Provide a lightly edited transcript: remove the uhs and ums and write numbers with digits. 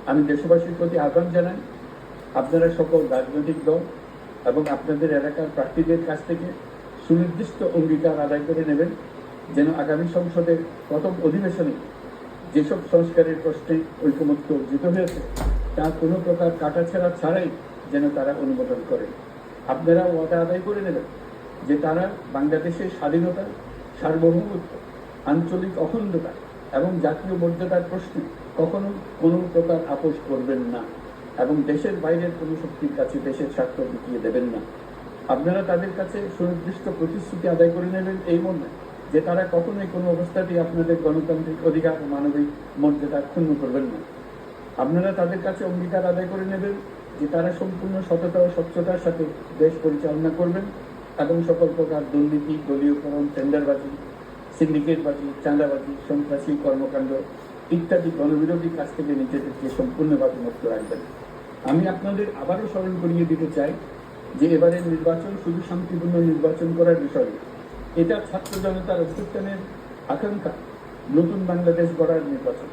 আমি দেশবাসীর প্রতি আহ্বান জানাই, আপনারা সকল রাজনৈতিক দল এবং আপনাদের এলাকার প্রার্থীদের কাছ থেকে সুনির্দিষ্ট অঙ্গীকার আদায় করে নেবেন, যেন আগামী সংসদের প্রথম অধিবেশনে যেসব সংস্কারের প্রশ্নে ঐকমত্য অর্জিত হয়েছে তা কোনো প্রকার কাটাছেঁড়া ছাড়াই যেন তারা অনুমোদন করেন। আপনারা ওয়াদা আদায় করে নেবেন যে তারা বাংলাদেশের স্বাধীনতা, সার্বভৌমত্ব, আঞ্চলিক অখণ্ডতা এবং জাতীয় মর্যাদার প্রশ্নে কখনো কোনো প্রকার আপোষ করবেন না এবং দেশের বাইরের কোনো শক্তির কাছে দেশের স্বার্থ বিকিয়ে দেবেন না। আপনারা তাদের কাছে সুনির্দিষ্ট প্রতিশ্রুতি আদায় করে নেবেন এই মর্মে যে তারা কখনোই কোনো অবস্থাতেই আপনাদের গণতান্ত্রিক অধিকার ও মানবিক মর্যাদা ক্ষুণ্ণ করবেন না। আপনারা তাদের কাছে অঙ্গীকার আদায় করে নেবেন যে তারা সম্পূর্ণ সততা ও স্বচ্ছতার সাথে দেশ পরিচালনা করবেন এবং সকল প্রকার দুর্নীতি, দলীয়করণ, টেন্ডারবাজি, সিন্ডিকেটবাজি, চাঁদাবাজি, সন্ত্রাসী কর্মকাণ্ড ইত্যাদি গণবিরোধী কাজ থেকে নিজেদেরকে সম্পূর্ণভাবে মুক্ত রাখবেন। আমি আপনাদের আবারও স্মরণ করিয়ে দিতে চাই যে এবারের নির্বাচন শুধু শান্তিপূর্ণ নির্বাচন করার বিষয়, এটা ছাত্র জনতার অভ্যুত্থানের আকাঙ্ক্ষা, নতুন বাংলাদেশ গড়ার নির্বাচন।